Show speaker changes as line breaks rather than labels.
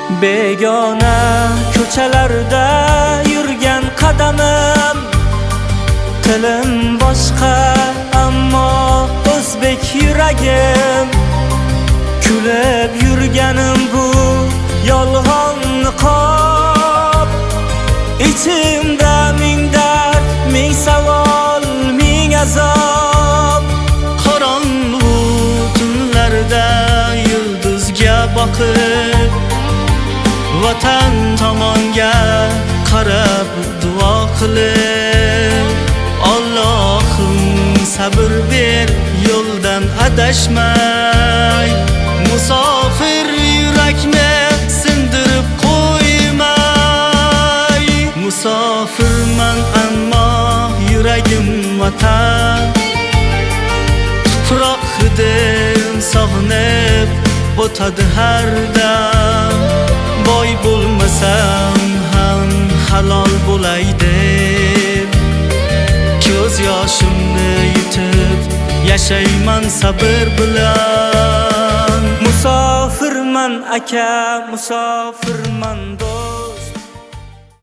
Begona ko'chalarda yurgan qadamim, tilim boshqa ammo o'zbek yuragim. Kulib yurganim bu yolg'on niqob, ichimda ming dard, ming savol, ming azob. Qorong'u tunlarda yulduzga boqib, vatan tomonga qarab duo qilib, Allohim sabr ber, yo'ldan adashmay, musofir yurakni sindirib qo'ymay. Musofirman ammo yuragim vatan, tuproq hidim sog'inib o'tadi har dam. Boy bo'lmasam ham halol bo'lay deb, ko'z yoshimni yutib yashayman sabr bilan. Musofirman aka, musofirman do'st.